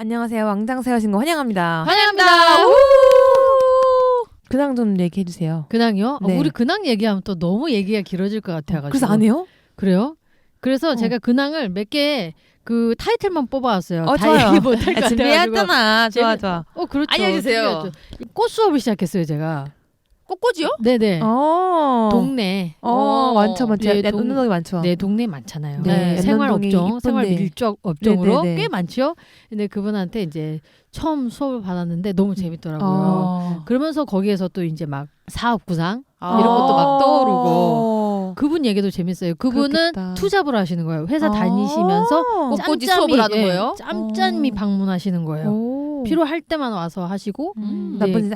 안녕하세요. 왕장새 하신 거 환영합니다. 환영합니다. 우! 근황 좀 얘기해 주세요. 근황이요? 네. 우리 근황 얘기하면 또 너무 얘기가 길어질 것 같아가지고. 그래서 안 해요? 그래요? 그래서 제가 근황을 몇 개 그 타이틀만 뽑아왔어요. 다 좋아요. 얘기 못할 것 같아가지고. 준비했잖아. 좋아 좋아. 그렇죠. 알려주세요. 꽃 수업을 시작했어요, 제가. 꽃꽂이요? 네네. 동네. 동네. 많죠. 네, 운동이 많죠. 네, 동네 많잖아요. 네, 생활업종, 생활 이쁜데. 밀접 업종으로 네네네. 꽤 많죠. 근데 그분한테 이제 처음 수업을 받았는데 너무 재밌더라고요. 그러면서 거기에서 또 이제 막 사업 구상 이런 것도 막 떠오르고 그분 얘기도 재밌어요. 그분은 그렇겠다. 투잡을 하시는 거예요. 회사 다니시면서 꽃꽂이 수업을 하는 거예요? 짬짬이 방문하시는 거예요. 필요할 때만 와서 하시고 나쁜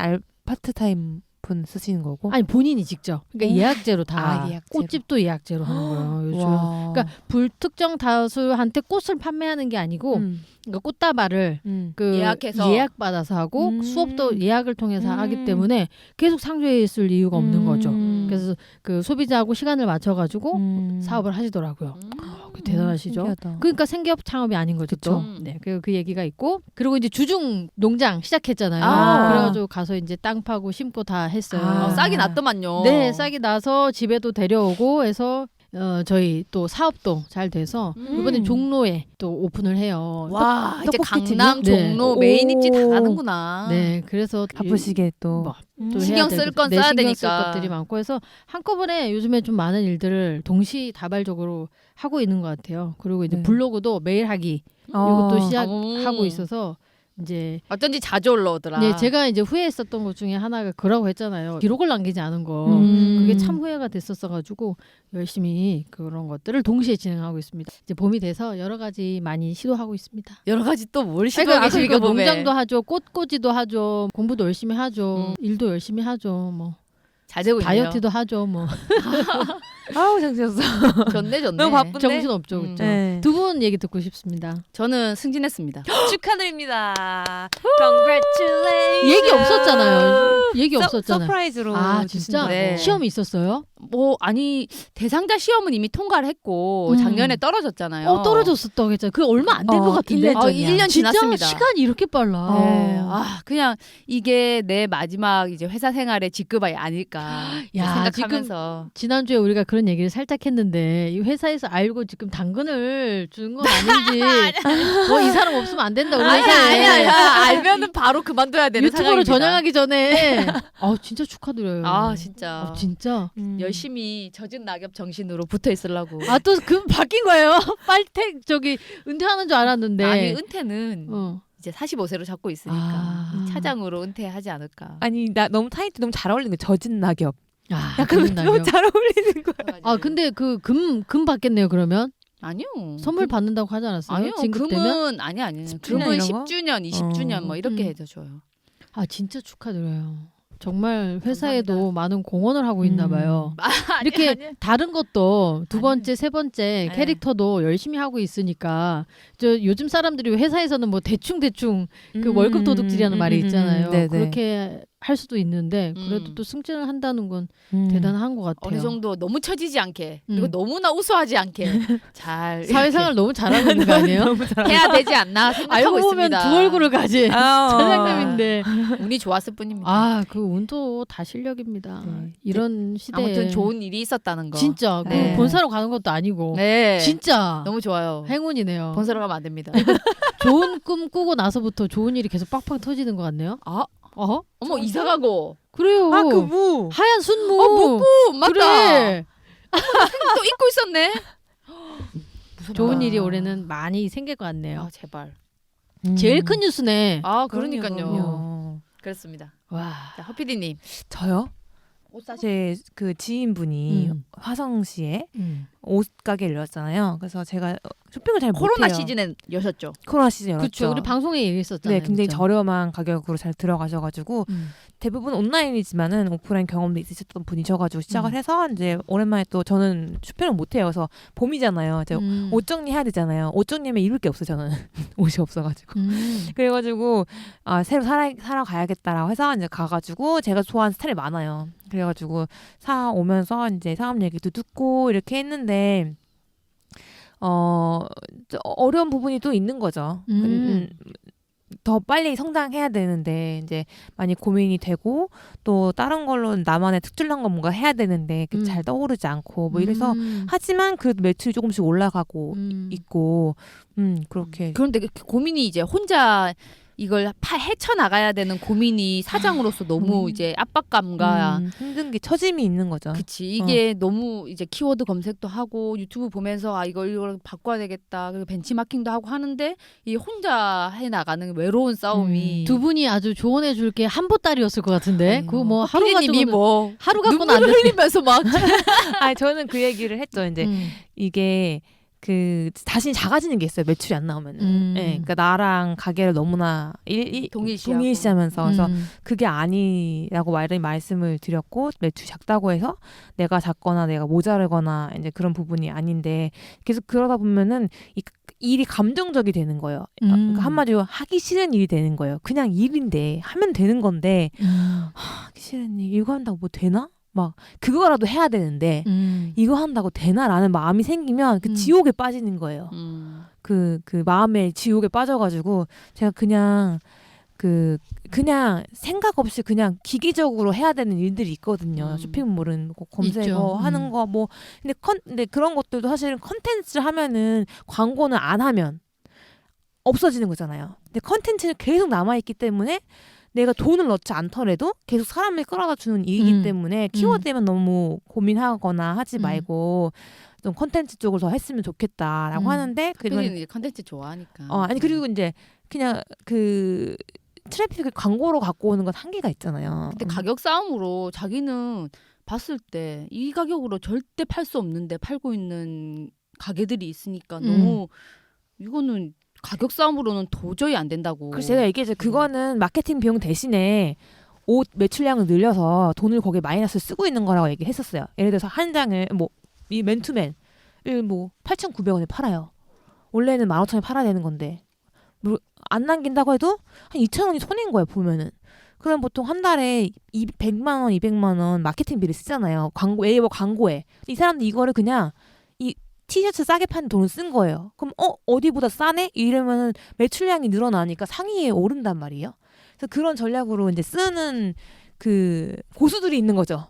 파트타임 분 쓰시는 거고. 아니 본인이 직접 그러니까 예약제로 다 예약제로. 꽃집도 예약제로 하는 거예요. 요즘. 와. 그러니까 불특정 다수한테 꽃을 판매하는 게 아니고 그러니까 꽃다발을 그 예약해서. 예약받아서 하고 수업도 예약을 통해서 하기 때문에 계속 상주해 있을 이유가 없는 거죠. 그래서 그 소비자하고 시간을 맞춰가지고 사업을 하시더라고요. 대단하시죠. 신기하다. 그러니까 생계업 창업이 아닌 거죠. 또. 그쵸. 네, 그 얘기가 있고 그리고 이제 주중 농장 시작했잖아요. 그래가지고 가서 이제 땅 파고 심고 다 했어요. 싹이 났더만요. 네, 싹이 나서 집에도 데려오고 해서 저희 또 사업도 잘 돼서 이번에 종로에 또 오픈을 해요. 와, 이제 떡볶이집이요? 강남, 네. 종로, 메인 입지 다 가는구나. 네, 그래서 바쁘시게 또. 뭐, 또 신경 해야 쓸 되고, 건 네, 써야 신경 쓸 되니까. 것들이 많고 해서 한꺼번에 요즘에 좀 많은 일들을 동시다발적으로 하고 있는 것 같아요. 그리고 이제 네. 블로그도 매일 하기 이것도 시작하고 있어서 이제 어쩐지 자주 올라오더라. 네, 제가 이제 후회했었던 것 중에 하나가 그러고 했잖아요. 기록을 남기지 않은 거. 그게 참 후회가 됐었어가지고 열심히 그런 것들을 동시에 진행하고 있습니다. 이제 봄이 돼서 여러 가지 많이 시도하고 있습니다. 여러 가지 또 뭘 그러니까 시도하고 계십니까, 그러니까 봄에. 농장도 하죠, 꽃꽂이도 하죠, 공부도 열심히 하죠, 일도 열심히 하죠, 뭐 잘 되고 있네요. 다이어트도 하죠, 뭐 아우 정신없어. 좋네. 너무 바쁜데. 정신 없죠, 그렇죠. 네. 두 분 얘기 듣고 싶습니다. 저는 승진했습니다. 축하드립니다. Congratulations. 얘기 없었잖아요. 얘기 없었잖아요. 서프라이즈로. 아 진짜 주신다고. 네. 시험이 있었어요? 뭐 아니 대상자 시험은 이미 통과를 했고 작년에 떨어졌잖아요. 떨어졌었다고 했잖아요. 그 얼마 안 된 것 같은데. 1년 전이야. 1년 진짜 지났습니다. 시간이 이렇게 빨라. 네. 그냥 이게 내 마지막 이제 회사 생활의 직급이 아닐까 야, 생각하면서 지난주에 우리가 그런 얘기를 살짝 했는데 이 회사에서 알고 지금 당근을 준 건 아닌지 뭐 이 사람 없으면 안 된다. 우리 회사에. 아니야. 알면은 바로 그만둬야 되는 유튜버로 상황입니다. 전향하기 전에 진짜 축하드려요. 진짜 진짜. 열심히 젖은 낙엽 정신으로 붙어 있으려고. 또 그 바뀐 거예요. 빨리 저기 은퇴하는 줄 알았는데. 아니 은퇴는 어. 이제 45세로 잡고 있으니까 이 차장으로 은퇴하지 않을까. 아니 나 너무 타이틀 너무 잘 어울리는 거 젖은 낙엽. 약간 약간 너무 잘 어울리는 거야. 근데 그 금 받겠네요 그러면. 아니요. 선물 받는다고 하지 않았어요? 아니요. 진급되면? 금은 아니요. 10주년 금은 이런 거? 10주년, 20주년 뭐 이렇게 해서 줘요. 진짜 축하드려요. 정말 회사에도 많은 공헌을 하고 있나 봐요. 이렇게 다른 것도 두 번째, 세 번째 캐릭터도 열심히 하고 있으니까 요즘 사람들이 회사에서는 뭐 대충 그 월급 도둑질이라는 말이 있잖아요. 네네. 그렇게 할 수도 있는데 그래도 또 승진을 한다는 건 대단한 것 같아요. 어느 정도 너무 처지지 않게 그리고 너무나 우수하지 않게 잘 사회생활 너무 잘하고 있는 거 아니에요? 해야 되지 않나 생각하고 알고 보면 있습니다. 두 얼굴을 가진 사장님인데 운이 좋았을 뿐입니다. 그 운도 다 실력입니다. 네. 이런 시대에 아무튼 좋은 일이 있었다는 거. 진짜 네. 그 본사로 가는 것도 아니고 네. 진짜 너무 좋아요. 행운이네요. 본사로 가면 안 됩니다. 좋은 꿈 꾸고 나서부터 좋은 일이 계속 빡빡 터지는 것 같네요. 어머 이사 가고. 그래요. 그 무. 하얀 순무. 묵고 맞다. 그래. 또 잊고 있었네. 좋은 일이 올해는 많이 생길 것 같네요. 제발. 제일 큰 뉴스네. 그러니까요. 그럼요. 그렇습니다. 와. 자, 허피디님. 저요? 옷 사시. 제 그 지인분이 화성시에 옷 가게를 열었잖아요. 그래서 제가 쇼핑을 잘 코로나 못해요. 시즌에 여셨죠. 코로나 시즌 열었죠. 그렇죠. 우리 방송에 얘기했었잖아요. 네, 굉장히 그쵸? 저렴한 가격으로 잘 들어가셔가지고 대부분 온라인이지만은 오프라인 경험도 있으셨던 분이셔가지고 시작을 해서 이제 오랜만에 또 저는 쇼핑을 못해요. 그래서 봄이잖아요. 이제 옷 정리해야 되잖아요. 옷 정리하면 입을 게 없어요. 저는 옷이 없어가지고. 그래가지고 새로 사러 가야겠다라고 해서 이제 가가지고 제가 좋아하는 스타일이 많아요. 그래가지고 사 오면서 이제 사업 얘기도 듣고 이렇게 했는데 어려운 부분이 또 있는 거죠. 더 빨리 성장해야 되는데 이제 많이 고민이 되고 또 다른 걸로 나만의 특출난 거 뭔가 해야 되는데 잘 떠오르지 않고 뭐 이래서 하지만 그래도 매출이 조금씩 올라가고 있고 그렇게 그런데 그 고민이 이제 혼자 이걸 헤쳐나가야 되는 고민이 사장으로서 너무 이제 압박감과 힘든 게 처짐이 있는 거죠. 그치 이게 너무 이제 키워드 검색도 하고 유튜브 보면서 이걸 바꿔야 되겠다 그리고 벤치마킹도 하고 하는데 이 혼자 해나가는 외로운 싸움이 두 분이 아주 조언해 줄 게 한보따리였을 것 같은데 그거 뭐 하루 피디님이 뭐 하루 갖고는 안 눈물을 돼. 흘리면서 막 아니 저는 그 얘기를 했죠. 이제 이게 그 자신이 작아지는 게 있어요. 매출이 안 나오면은. 네, 그러니까 나랑 가게를 너무나 동일시하면서 그래서 그게 아니라고 말씀을 드렸고 매출이 작다고 해서 내가 작거나 내가 모자르거나 이제 그런 부분이 아닌데 계속 그러다 보면은 일이 감정적이 되는 거예요. 그러니까 한마디로 하기 싫은 일이 되는 거예요. 그냥 일인데 하면 되는 건데 하기 싫은 일 이거 한다고 뭐 되나? 막 그거라도 해야 되는데 이거 한다고 되나라는 마음이 생기면 그 지옥에 빠지는 거예요. 그 마음의 지옥에 빠져가지고 제가 그냥 생각 없이 그냥 기계적으로 해야 되는 일들이 있거든요. 쇼핑몰은 검색하는 거 뭐 근데 그런 것들도 사실은 컨텐츠를 하면은 광고는 안 하면 없어지는 거잖아요. 근데 컨텐츠는 계속 남아 있기 때문에 내가 돈을 넣지 않더라도 계속 사람을 끌어다 주는 일이기 때문에 키워드에만 너무 고민하거나 하지 말고 좀 컨텐츠 쪽을 더 했으면 좋겠다라고 하는데 그건 이제 컨텐츠 좋아하니까. 아니 그리고 이제 그냥 그 트래픽을 광고로 갖고 오는 건 한계가 있잖아요. 근데 가격 싸움으로 자기는 봤을 때 이 가격으로 절대 팔 수 없는데 팔고 있는 가게들이 있으니까 너무 이거는 가격 싸움으로는 도저히 안 된다고. 그래서 제가 얘기했죠. 그거는 마케팅 비용 대신에 옷 매출량을 늘려서 돈을 거기에 마이너스 쓰고 있는 거라고 얘기했었어요. 예를 들어서 한 장을 뭐 이 맨투맨을 뭐 8,900원에 팔아요. 원래는 15,000원에 팔아야 되는 건데 뭐 안 남긴다고 해도 한 2,000원이 손해인 거예요. 보면은. 그럼 보통 한 달에 100만 원, 200만 원 마케팅비를 쓰잖아요. 웨이버 광고에. 이 사람들 이거를 그냥 이 티셔츠 싸게 파는 돈을 쓴 거예요. 그럼 어디보다 싸네? 이러면은 매출량이 늘어나니까 상위에 오른단 말이에요. 그래서 그런 전략으로 이제 쓰는 그 고수들이 있는 거죠.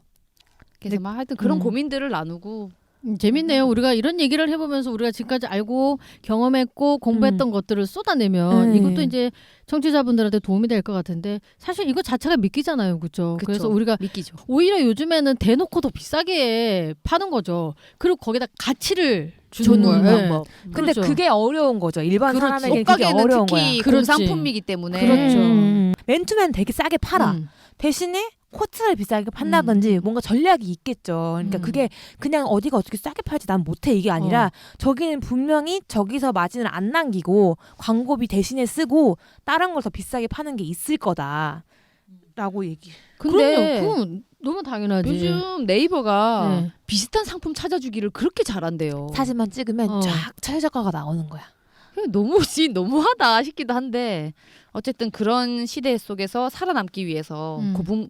그래서 막 하여튼 그런 고민들을 나누고 재밌네요. 우리가 이런 얘기를 해보면서 우리가 지금까지 알고 경험했고 공부했던 것들을 쏟아내면 이것도 이제 청취자분들한테 도움이 될 것 같은데 사실 이거 자체가 미끼잖아요. 그렇죠? 그래서 우리가 믿기죠. 오히려 요즘에는 대놓고 더 비싸게 파는 거죠. 그리고 거기다 가치를 주는 거예요. 방법. 근데 그렇죠. 그게 어려운 거죠. 일반 사람에게 그게 옷가게는 어려운 특히 거야. 공산품이기 때문에 그렇죠. 맨투맨 되게 싸게 팔아. 대신에 코트를 비싸게 판다든지 뭔가 전략이 있겠죠. 그러니까 그게 그냥 어디가 어떻게 싸게 팔지 난 못해 이게 아니라 저기는 분명히 저기서 마진을 안 남기고 광고비 대신에 쓰고 다른 걸 더 비싸게 파는 게 있을 거다라고 얘기. 근데 그건 너무 당연하지. 요즘 네이버가 비슷한 상품 찾아주기를 그렇게 잘한대요. 사진만 찍으면 쫙 최저가가 나오는 거야. 너무하다 싶기도 한데 어쨌든 그런 시대 속에서 살아남기 위해서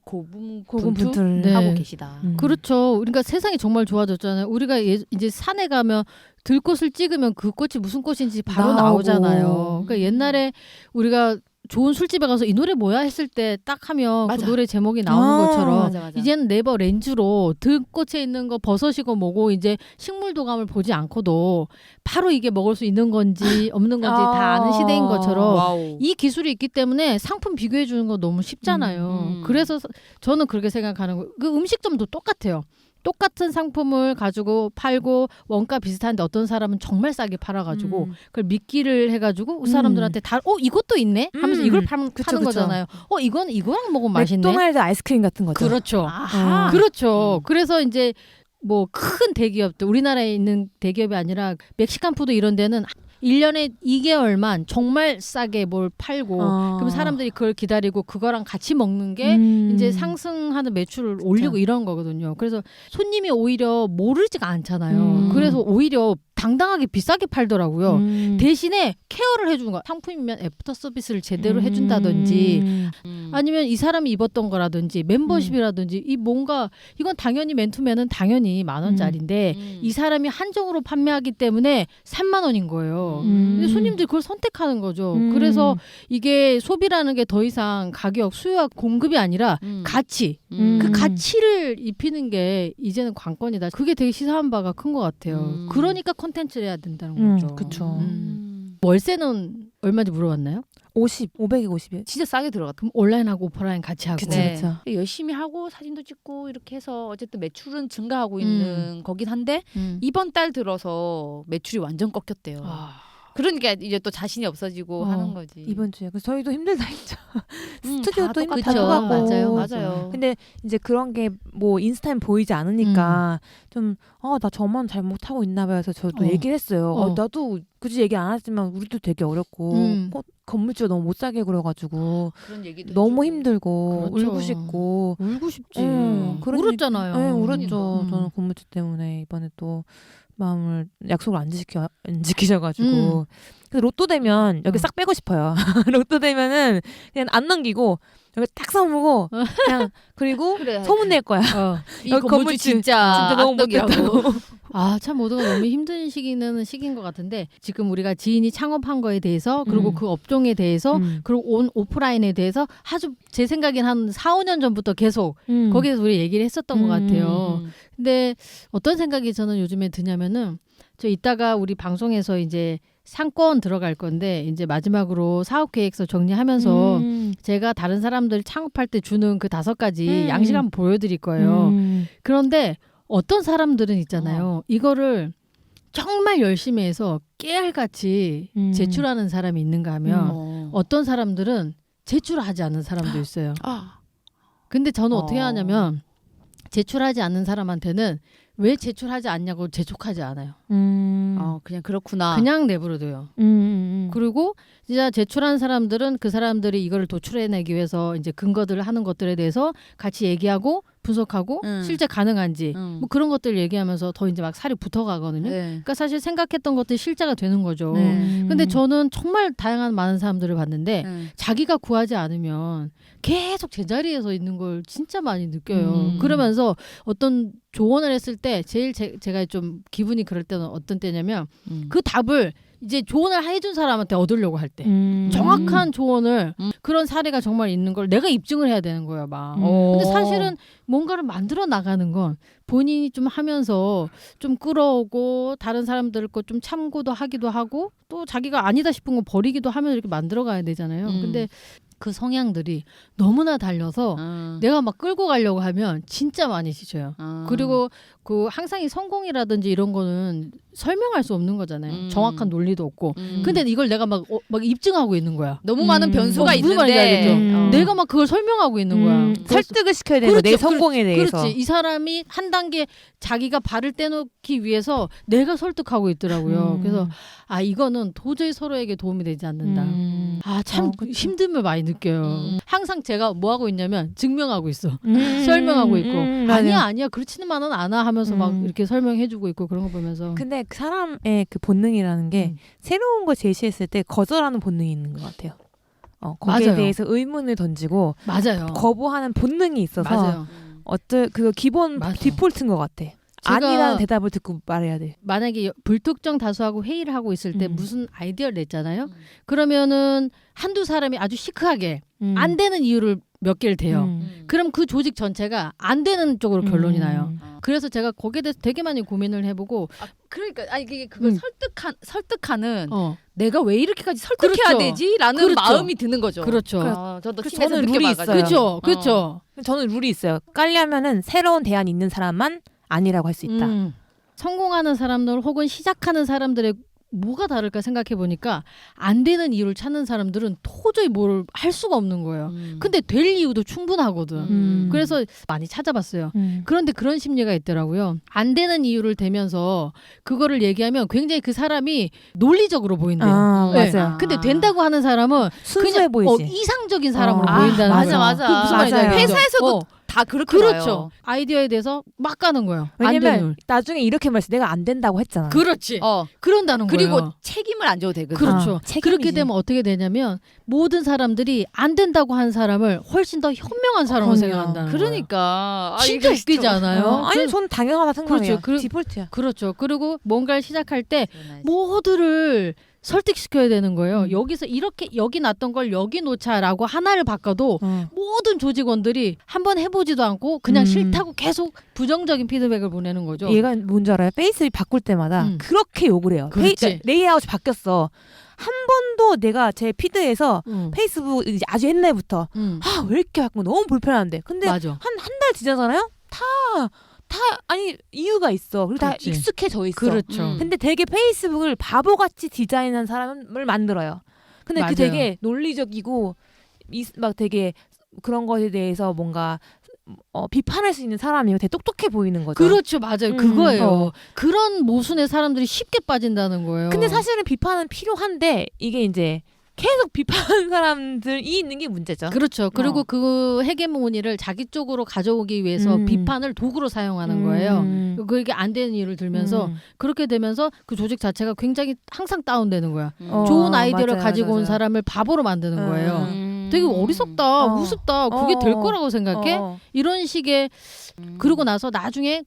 고군분투를 하고 계시다. 그렇죠. 그러니까 세상이 정말 좋아졌잖아요. 우리가 이제 산에 가면 들꽃을 찍으면 그 꽃이 무슨 꽃인지 바로 나오잖아요. 그러니까 옛날에 우리가 좋은 술집에 가서 이 노래 뭐야 했을 때 딱 하면 그 노래 제목이 나오는 것처럼 맞아. 이제는 네이버 렌즈로 들꽃에 있는 거 버섯이고 뭐고 이제 식물도감을 보지 않고도 바로 이게 먹을 수 있는 건지 없는 건지 다 아는 시대인 것처럼 와우. 이 기술이 있기 때문에 상품 비교해 주는 거 너무 쉽잖아요. 그래서 저는 그렇게 생각하는 거예요. 그 음식점도 똑같아요. 똑같은 상품을 가지고 팔고 원가 비슷한데 어떤 사람은 정말 싸게 팔아가지고 그걸 미끼를 해가지고 그 사람들한테 이것도 있네 하면서 이걸 파는 거잖아요. 이거랑 먹으면 맛있네. 맥도날드 아이스크림 같은 거죠. 그렇죠. 그렇죠. 그래서 이제 뭐 큰 대기업들 우리나라에 있는 대기업이 아니라 멕시칸 푸드 이런 데는 1년에 2개월만 정말 싸게 뭘 팔고 그럼 사람들이 그걸 기다리고 그거랑 같이 먹는 게 이제 상승하는 매출을 올리고 이런 거거든요. 그래서 손님이 오히려 모르지가 않잖아요. 그래서 오히려 당당하게 비싸게 팔더라고요. 대신에 케어를 해주는 거야. 상품이면 애프터 서비스를 제대로 해준다든지 아니면 이 사람이 입었던 거라든지 멤버십이라든지 이 뭔가 이건 당연히 맨투맨은 당연히 10,000원짜리인데 이 사람이 한정으로 판매하기 때문에 30,000원인 거예요. 근데 손님들이 그걸 선택하는 거죠. 그래서 이게 소비라는 게 더 이상 가격, 수요와 공급이 아니라 가치. 그 가치를 입히는 게 이제는 관건이다. 그게 되게 시사한 바가 큰 것 같아요. 그러니까 콘텐츠를 해야 된다는 거죠. 그쵸. 월세는 얼마인지 물어봤나요? 550이에요. 진짜 싸게 들어갔다. 그럼 온라인하고 오프라인 같이 하고. 그치, 네. 그쵸. 열심히 하고 사진도 찍고 이렇게 해서 어쨌든 매출은 증가하고 있는 거긴 한데 음. 이번 달 들어서 매출이 완전 꺾였대요. 그러니까 이제 또 자신이 없어지고 하는 거지. 이번 주에. 그래서 저희도 힘들다 했죠. 스튜디오도 다 힘들다 똑같죠. 하고. 맞아요. 근데 이제 그런 게 뭐 인스타에 보이지 않으니까 좀 나 저만 잘못하고 있나 봐요. 그래서 저도 얘기를 했어요. 나도 굳이 얘기 안 하지만 우리도 되게 어렵고 건물주가 너무 못 살게 그래가지고 그런 얘기도 너무 해주고. 힘들고 그렇죠. 울고 싶고 울고 싶지. 그런 울었잖아요. 네, 울었죠. 그러니까. 저는 건물주 때문에 이번에 또 마음을 약속을 안 지키셔가지고 그래서 로또 되면 여기 싹 빼고 싶어요. 로또 되면은 그냥 안 넘기고 여기 딱 써보고 그냥 그리고 그래. 소문 낼 거야. 이 여기 건물주 진짜 너무 악덕이라고. 못됐다고. 참 모두가 너무 힘든 시기인 것 같은데 지금 우리가 지인이 창업한 거에 대해서 그리고 그 업종에 대해서 그리고 오프라인에 대해서 아주 제 생각엔 한 4, 5년 전부터 계속 거기에서 우리 얘기를 했었던 것 같아요. 근데 어떤 생각이 저는 요즘에 드냐면은 저 이따가 우리 방송에서 이제 상권 들어갈 건데 이제 마지막으로 사업 계획서 정리하면서 제가 다른 사람들 창업할 때 주는 그 5가지 양식 한번 보여드릴 거예요. 그런데 어떤 사람들은 있잖아요. 이거를 정말 열심히 해서 깨알같이 제출하는 사람이 있는가 하면 어떤 사람들은 제출하지 않는 사람도 있어요. 근데 저는 어떻게 하냐면 제출하지 않는 사람한테는 왜 제출하지 않냐고 재촉하지 않아요. 그냥 그렇구나. 그냥 내버려둬요. 그리고 진짜 제출한 사람들은 그 사람들이 이거를 도출해내기 위해서 이제 근거들을 하는 것들에 대해서 같이 얘기하고 분석하고 실제 가능한지 뭐 그런 것들 얘기하면서 더 이제 막 살이 붙어가거든요. 그러니까 사실 생각했던 것들이 실제가 되는 거죠. 근데 저는 정말 다양한 많은 사람들을 봤는데 자기가 구하지 않으면 계속 제자리에서 있는 걸 진짜 많이 느껴요. 그러면서 어떤 조언을 했을 때 제일 제가 좀 기분이 그럴 때는 어떤 때냐면 그 답을 이제 조언을 해준 사람한테 얻으려고 할 때 정확한 조언을 그런 사례가 정말 있는 걸 내가 입증을 해야 되는 거예요 막. 근데 사실은 뭔가를 만들어 나가는 건 본인이 좀 하면서 좀 끌어오고 다른 사람들 거 좀 참고도 하기도 하고 또 자기가 아니다 싶은 거 버리기도 하면서 이렇게 만들어 가야 되잖아요. 근데 그 성향들이 너무나 달려서 내가 막 끌고 가려고 하면 진짜 많이 지쳐요. 그리고 그 항상 이 성공이라든지 이런 거는 설명할 수 없는 거잖아요. 정확한 논리도 없고. 근데 이걸 내가 막 입증하고 있는 거야. 너무 많은 변수가 무슨 말인지 있는데 알겠죠? 내가 막 그걸 설명하고 있는 거야. 설득을 시켜야 되는 거야. 내 성공에 대해서. 그렇지. 이 사람이 한 단계 자기가 발을 떼놓기 위해서 내가 설득하고 있더라고요. 그래서 이거는 도저히 서로에게 도움이 되지 않는다. 참 힘듦을 많이 느껴요. 항상 제가 뭐 하고 있냐면 증명하고 있어. 설명하고 있고 아니야 그렇지만은 않아 하면서 막 이렇게 설명해주고 있고 그런 거 보면서. 근데 그 사람의 그 본능이라는 게 새로운 거 제시했을 때 거절하는 본능이 있는 것 같아요. 거기에 맞아요. 대해서 의문을 던지고 맞아요. 거부하는 본능이 있어서 맞아요. 그거 기본 맞아. 디폴트인 것 같아. 아니라는 대답을 듣고 말해야 돼. 만약에 불특정 다수하고 회의를 하고 있을 때 무슨 아이디어를 냈잖아요. 그러면은 한두 사람이 아주 시크하게 안 되는 이유를 몇 개를 대요. 그럼 그 조직 전체가 안 되는 쪽으로 결론이 나요. 그래서 제가 거기에 대해서 되게 많이 고민을 해보고 그러니까 그걸 설득하는 내가 왜 이렇게까지 설득해야 그렇죠. 되지라는 그렇죠. 마음이 드는 거죠. 그렇죠. 저도 그래서 팀에서 저는 룰이 느껴봐가지고. 있어요. 그렇죠. 저는 룰이 있어요. 깔려면은 새로운 대안이 있는 사람만 아니라고 할 수 있다. 성공하는 사람들 혹은 시작하는 사람들의 뭐가 다를까 생각해 보니까 안 되는 이유를 찾는 사람들은 도저히 뭘 할 수가 없는 거예요. 근데 될 이유도 충분하거든. 그래서 많이 찾아봤어요. 그런데 그런 심리가 있더라고요. 안 되는 이유를 대면서 그거를 얘기하면 굉장히 그 사람이 논리적으로 보인대요. 맞아요. 근데 된다고 하는 사람은 순수해 그냥 보이지. 이상적인 사람으로 보인다는 맞아, 거예요. 맞아. 그 무슨 말인지 맞아요. 알겠죠? 회사에서도 다 그렇게 그렇죠. 봐요. 아이디어에 대해서 막 가는 거예요. 안 왜냐면 되는. 나중에 이렇게 말했어. 내가 안 된다고 했잖아. 그렇지. 그런다는 그리고 거예요. 책임을 안 져도 되거든. 그렇죠. 책임이지. 그렇게 되면 어떻게 되냐면 모든 사람들이 안 된다고 한 사람을 훨씬 더 현명한 사람으로 그럼요. 생각한다는 거예요. 그러니까 진짜 웃기지 않아요? 아니 전 당연하다 생각해요. 그렇죠. 디폴트야. 그렇죠. 그리고 뭔가를 시작할 때 모두를 설득시켜야 되는 거예요. 여기서 이렇게 여기 놨던 걸 여기 놓자라고 하나를 바꿔도 모든 조직원들이 한번 해보지도 않고 그냥 싫다고 계속 부정적인 피드백을 보내는 거죠. 얘가 뭔지 알아요? 페이스를 바꿀 때마다 그렇게 욕을 해요. 그렇지. 레이아웃이 바뀌었어. 한 번도 내가 제 피드에서 페이스북 이제 아주 옛날부터 왜 이렇게 바꾸고 너무 불편한데. 근데 맞아. 한 달 지나잖아요. 다 아니 이유가 있어. 그리고 그렇지. 다 익숙해져 있어. 그렇죠. 근데 되게 페이스북을 바보같이 디자인한 사람을 만들어요. 근데 맞아요. 그 되게 논리적이고 막 되게 그런 것에 대해서 뭔가 비판할 수 있는 사람이고 되게 똑똑해 보이는 거죠. 그렇죠. 맞아요. 그거예요. 어. 그런 모순에 사람들이 쉽게 빠진다는 거예요. 근데 사실은 비판은 필요한데 이게 이제 계속 비판하는 사람들이 있는 게 문제죠. 그렇죠. 그리고 그 헤게모니를 자기 쪽으로 가져오기 위해서 비판을 도구로 사용하는 거예요. 그게 안 되는 일을 들면서 그렇게 되면서 그 조직 자체가 굉장히 항상 다운되는 거야. 좋은 아이디어를 맞아요, 가지고 온 맞아요. 사람을 바보로 만드는 거예요. 되게 어리석다, 우습다, 그게 될 거라고 생각해? 이런 식의 그러고 나서 나중에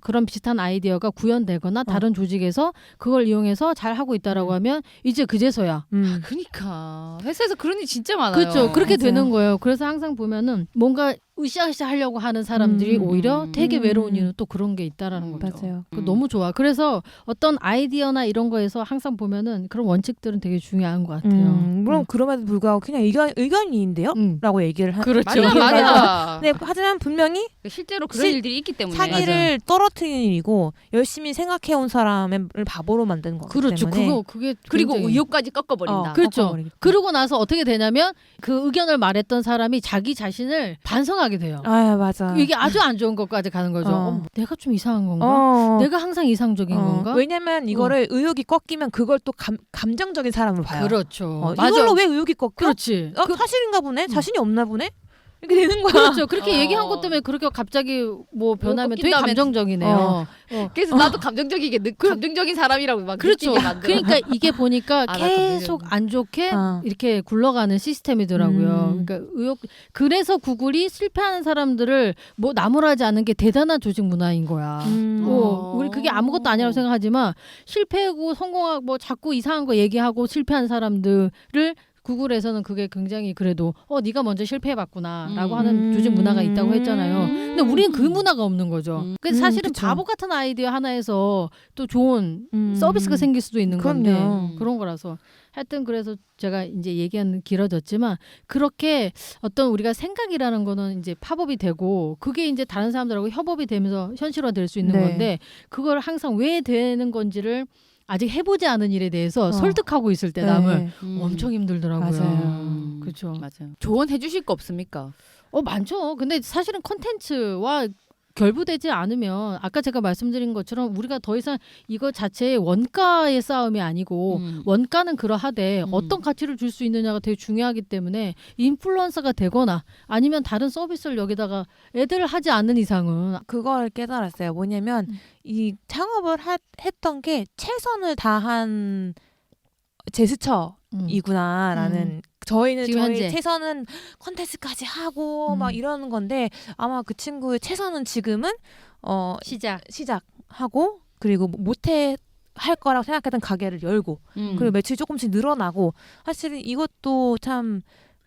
그런 비슷한 아이디어가 구현되거나 다른 조직에서 그걸 이용해서 잘 하고 있다라고 하면 이제 그제서야. 그러니까 회사에서 그런 일 진짜 많아요. 그렇죠. 그렇게 맞아요. 되는 거예요. 그래서 항상 보면은 뭔가 으쌰으쌰 하려고 하는 사람들이 오히려 되게 외로운 이유는 또 그런 게 있다라는 거죠. 맞아요. 너무 좋아. 그래서 어떤 아이디어나 이런 거에서 항상 보면은 그런 원칙들은 되게 중요한 것 같아요. 물론 그럼에도 불구하고 그냥 의견인데요? 라고 얘기를 그렇죠. 맞아. 네, 하지만 분명히 실제로 그런 일들이 있기 때문에 사기를 떨어뜨리는 일이고 열심히 생각해온 사람을 바보로 만드는 거기 그렇죠. 때문에 그게 그리고 굉장히- 의욕까지 꺾어버린다. 그렇죠. 꺾어버리기 때문에. 그러고 나서 어떻게 되냐면 그 의견을 말했던 사람이 자기 자신을 반성하게 돼요. 아 맞아. 이게 아주 안 좋은 것까지 가는 거죠. 내가 좀 이상한 건가? 어. 내가 항상 이상적인 건가? 왜냐면 이거를 의욕이 꺾이면 그걸 또 감정적인 사람으로 봐요. 그렇죠. 이걸로 왜 의욕이 꺾여? 그렇지. 사실인가 보네? 자신이 없나 보네? 이렇게 되는 거야. 그렇죠. 그렇게 얘기한 것 때문에 그렇게 갑자기 뭐 변하면 되게 꺾인다면- 감정적이네요. 그래서 나도 감정적이게 감정적인 사람이라고 막 그렇죠. 느끼게 만들어. 그러니까 이게 보니까 나 계속 감정적이네. 안 좋게 이렇게 굴러가는 시스템이더라고요. 그러니까 그래서 구글이 실패하는 사람들을 뭐 나무라지 않은 게 대단한 조직 문화인 거야. 우리 그게 아무것도 아니라고 생각하지만 실패하고 성공하고 뭐 자꾸 이상한 거 얘기하고 실패한 사람들을 구글에서는 그게 굉장히 그래도 네가 먼저 실패해봤구나라고 하는 조직 문화가 있다고 했잖아요. 근데 우리는 그 문화가 없는 거죠. 근데 사실은 그쵸. 바보 같은 아이디어 하나에서 또 좋은 서비스가 생길 수도 있는 건데 그럼요. 그런 거라서 하여튼 그래서 제가 이제 얘기하는 길어졌지만 그렇게 어떤 우리가 생각이라는 거는 이제 팝업이 되고 그게 이제 다른 사람들하고 협업이 되면서 현실화될 수 있는 네. 건데 그걸 항상 왜 되는 건지를 아직 해보지 않은 일에 대해서 설득하고 있을 때 남을 엄청 힘들더라고요. 맞아요. 그렇죠. 맞아요. 조언해 주실 거 없습니까? 많죠. 근데 사실은 컨텐츠와 결부되지 않으면 아까 제가 말씀드린 것처럼 우리가 더 이상 이거 자체의 원가의 싸움이 아니고 원가는 그러하되 어떤 가치를 줄 수 있느냐가 되게 중요하기 때문에 인플루언서가 되거나 아니면 다른 서비스를 여기다가 애들 하지 않는 이상은 그걸 깨달았어요. 뭐냐면 이 창업을 했던 게 최선을 다한 제스처이구나라는 저희는 지금 저희 현재. 최선은 콘테스트까지 하고 막 이러는 건데 아마 그 친구의 최선은 지금은 시작하고 그리고 못해 할 거라고 생각했던 가게를 열고 그리고 매출이 조금씩 늘어나고 사실은 이것도 참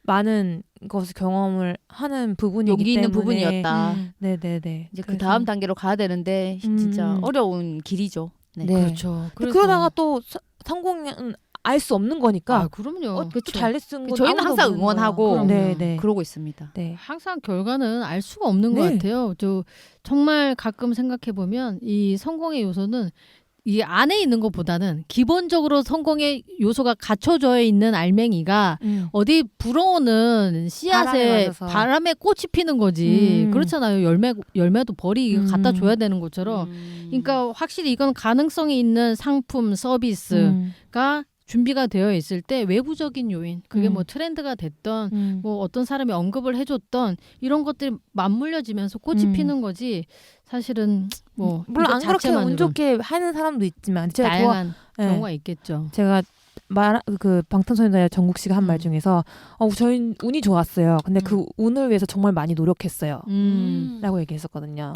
많은 것을 경험을 하는 부분이기 용기 있는 때문에 부분이었다. 네네네. 이제 그 다음 단계로 가야 되는데 진짜 어려운 길이죠. 네. 그렇죠. 그러다가 또 성공은 알 수 없는 거니까. 그럼요. 또 잘했은 건 저희는 아무도 항상 모르는 응원하고 거야. 네네. 그러고 있습니다. 네. 항상 결과는 알 수가 없는 것 네. 같아요. 정말 가끔 생각해 보면 이 성공의 요소는 이 안에 있는 것보다는 기본적으로 성공의 요소가 갖춰져 있는 알맹이가 어디 불어오는 씨앗에 바람에 꽃이 피는 거지. 그렇잖아요. 열매도 벌이 갖다 줘야 되는 것처럼. 그러니까 확실히 이건 가능성이 있는 상품 서비스가 준비가 되어 있을 때 외부적인 요인, 그게 뭐 트렌드가 됐던 뭐 어떤 사람이 언급을 해줬던 이런 것들이 맞물려지면서 꽃이 피는 거지. 사실은 뭐 물론 이것 안 그렇게 운 자체만으로는 좋게 하는 사람도 있지만 제가 다양한 네. 경우가 있겠죠. 제가 그 방탄소년단의 정국 씨가 한 말 중에서 저희 운이 좋았어요. 근데 그 운을 위해서 정말 많이 노력했어요. 라고 얘기했었거든요.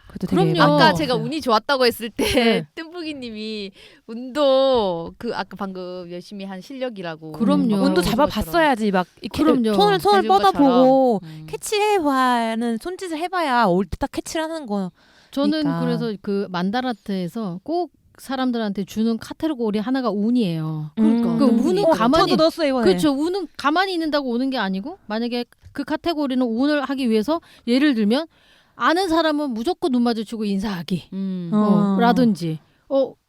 그것도 되게 그럼요. 아까 많이 제가 먹었어요. 운이 좋았다고 했을 때 네. 뜸부기님이 운도 그 아까 방금 열심히 한 실력이라고. 그럼요. 운도 그런 잡아봤어야지 막 이렇게 그럼요. 손을 해준 뻗어보고 것처럼. 캐치해봐는 손짓을 해봐야 올 때 딱 캐치를 하는 거. 저는 그러니까. 그래서 그 만다라트에서 꼭 사람들한테 주는 카테고리 하나가 운이에요. 그러니까. 그 운은 가만히 저도 넣었어요 이번에. 그렇죠. 운은 가만히 있는다고 오는 게 아니고 만약에 그 카테고리는 운을 하기 위해서 예를 들면 아는 사람은 무조건 눈 마주치고 인사하기 라든지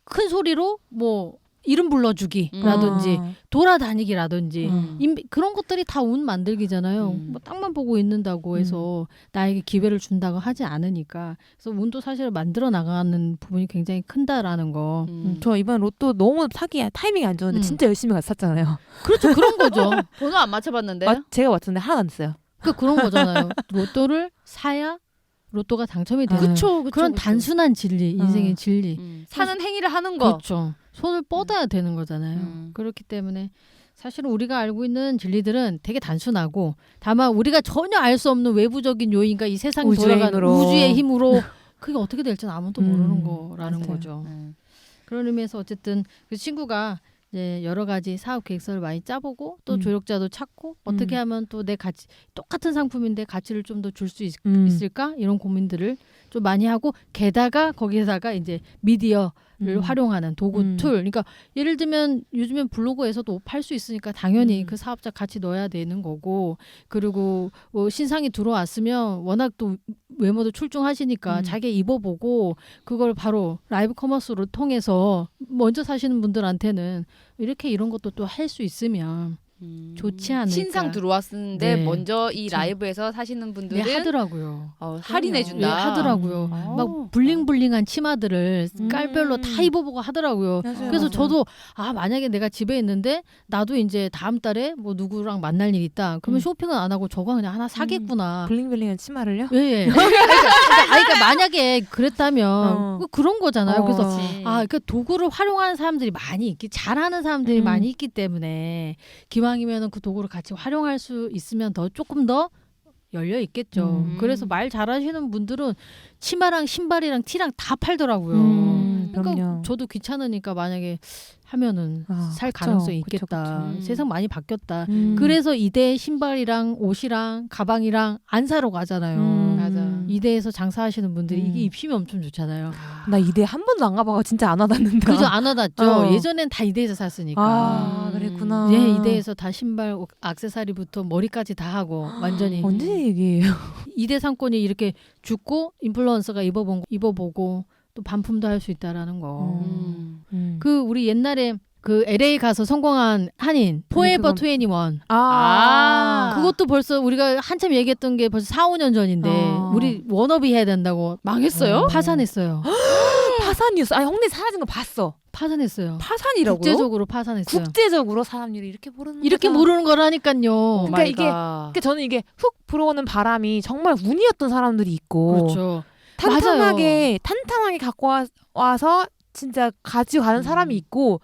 큰 소리로 뭐 이름 불러주기라든지 돌아다니기라든지 그런 것들이 다 운 만들기잖아요. 뭐 땅만 보고 있는다고 해서 나에게 기회를 준다고 하지 않으니까. 그래서 운도 사실 만들어 나가는 부분이 굉장히 큰다라는 거. 저 이번 로또 너무 사기야. 타이밍이 안 좋은데 진짜 열심히 가서 샀잖아요. 그렇죠. 그런 거죠. 번호 안 맞춰봤는데. 제가 맞췄는데 하나도 안 됐어요. 그런 거잖아요. 로또를 사야 로또가 당첨이 되는 그쵸. 그런 단순한 진리, 인생의 진리. 사는 행위를 하는 거. 그렇죠. 손을 뻗어야 되는 거잖아요. 그렇기 때문에 사실은 우리가 알고 있는 진리들은 되게 단순하고 다만 우리가 전혀 알 수 없는 외부적인 요인과 이 세상이 우주의 돌아가는 힘으로. 우주의 힘으로 그게 어떻게 될지는 아무도 모르는 거라는 맞아요. 거죠. 그런 의미에서 어쨌든 그 친구가 이제 여러 가지 사업 계획서를 많이 짜보고 또 조력자도 찾고 어떻게 하면 또 내 가치 똑같은 상품인데 가치를 좀 더 줄 수 있을까 이런 고민들을 좀 많이 하고 게다가 거기에다가 이제 미디어를 활용하는 도구 툴 그러니까 예를 들면 요즘엔 블로그에서도 옷 팔 수 있으니까 당연히 그 사업자 같이 넣어야 되는 거고 그리고 뭐 신상이 들어왔으면 워낙 또 외모도 출중하시니까 자기 입어보고 그걸 바로 라이브 커머스로 통해서 먼저 사시는 분들한테는 이렇게 이런 것도 또 할 수 있으면 좋지 않을까. 신상 들어왔는데 네. 먼저 이 그쵸. 라이브에서 사시는 분들은 네, 하더라고요. 할인해준다. 네, 하더라고요. 막 블링블링한 치마들을 깔별로 다 입어보고 하더라고요. 맞아요, 그래서 맞아요. 저도 만약에 내가 집에 있는데 나도 이제 다음 달에 뭐 누구랑 만날 일 있다. 그러면 쇼핑은 안 하고 저거 그냥 하나 사겠구나. 블링블링한 치마를요? 예. 그러니까 만약에 그랬다면 그런 거잖아요. 그래서 그러니까 도구를 활용하는 사람들이 많이 있기, 잘하는 사람들이 많이 있기 때문에 기왕이면은 그 도구를 같이 활용할 수 있으면 조금 더 열려 있겠죠. 그래서 말 잘하시는 분들은 치마랑 신발이랑 티랑 다 팔더라고요. 그러니까 그럼요. 저도 귀찮으니까 만약에 하면은 살 그쵸. 가능성이 그쵸, 있겠다. 그쵸. 세상 많이 바뀌었다. 그래서 이대 신발이랑 옷이랑 가방이랑 안 사러 가잖아요. 맞아. 이대에서 장사하시는 분들이 이게 입힘이 엄청 좋잖아요. 나 이대 한 번도 안 가봐가 진짜 안 와닿는다. 그죠? 안 와닿죠. 어. 예전엔 다 이대에서 샀으니까. 그랬구나. 예, 이대에서 다 신발, 액세서리부터 머리까지 다 하고 완전히 언제 얘기해요? 이대 상권이 이렇게 죽고 인플루언서가 입어보고 또 반품도 할 수 있다라는 거. 그 우리 옛날에 그 LA 가서 성공한 한인 포에버 21 그것도 벌써 우리가 한참 얘기했던 게 벌써 4, 5년 전인데 우리 워너비 해야 된다고 망했어요? 파산했어요. 파산이었어. 형네 사라진 거 봤어. 파산했어요. 파산이라고요? 국제적으로 파산했어요. 국제적으로 사람들이 이렇게 모르는 이렇게 거죠. 모르는 거라니까요. 그러니까 그러니까 저는 이게 훅 불어오는 바람이 정말 운이었던 사람들이 있고 그렇죠. 탄탄하게 갖고 와서 진짜 가지고 가는 사람이 있고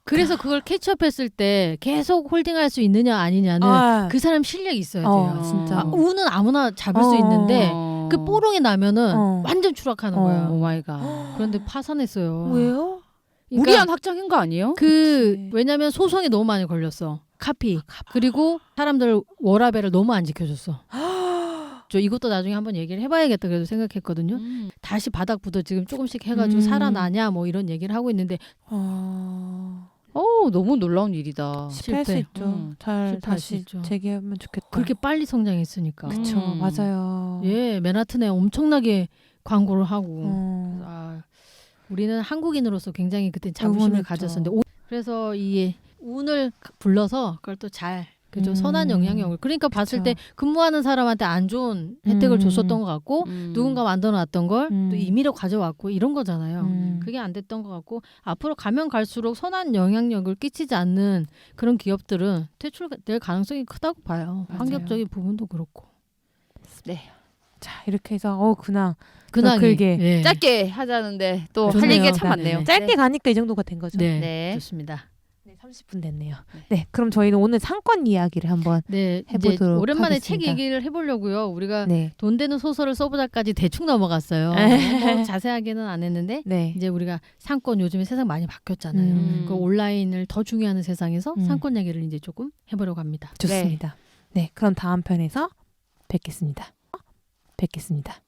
그래서 그걸 캐치업했을 때 계속 홀딩할 수 있느냐 아니냐는 그 사람 실력이 있어야 돼요. 진짜. 운은 아무나 잡을 수 있는데 그 뽀롱이 나면은 완전 추락하는 거야. 오 마이 갓. 그런데 파산했어요. 왜요? 그러니까 무리한 확장인 거 아니에요? 그치. 왜냐면 소송이 너무 많이 걸렸어. 카피. 그리고 사람들 워라밸을 너무 안 지켜줬어. 저 이것도 나중에 한번 얘기를 해봐야겠다 그래도 생각했거든요. 다시 바닥부터 지금 조금씩 해가지고 살아나냐 뭐 이런 얘기를 하고 있는데 너무 놀라운 일이다. 실패할 수 실패. 있죠. 잘 실패할 수 다시 있죠. 재개하면 좋겠다. 그렇게 빨리 성장했으니까. 그쵸. 맞아요. 예, 맨하튼에 엄청나게 광고를 하고. 어. 우리는 한국인으로서 굉장히 그때 자부심을 응원했죠. 가졌었는데 그래서 이 운을 불러서 그걸 또 잘 그죠? 선한 영향력을. 그러니까 봤을 그쵸. 때 근무하는 사람한테 안 좋은 혜택을 줬었던 것 같고 누군가 만들어놨던 걸 또 임의로 가져왔고 이런 거잖아요. 그게 안 됐던 것 같고 앞으로 가면 갈수록 선한 영향력을 끼치지 않는 그런 기업들은 퇴출될 가능성이 크다고 봐요. 맞아요. 환경적인 부분도 그렇고. 네. 자 이렇게 해서 근황 근황이 길게. 예. 짧게 하자는데 또 할 좋네요. 얘기가 참 많네요. 네. 짧게 가니까 이 정도가 된 거죠. 네, 네. 좋습니다. 네, 30분 됐네요. 네, 그럼 저희는 오늘 상권 이야기를 한번 네, 이제 해보도록 오랜만에 하겠습니다. 책 얘기를 해보려고요. 우리가 네, 돈 되는 소설을 써보자까지 대충 넘어갔어요. 뭐 자세하게는 안 했는데 네, 이제 우리가 상권 요즘에 세상 많이 바뀌었잖아요. 그 온라인을 더 중요하는 세상에서 상권 얘기를 이제 조금 해보려고 합니다. 좋습니다. 네, 그럼 다음 편에서 뵙겠습니다. 뵙겠습니다.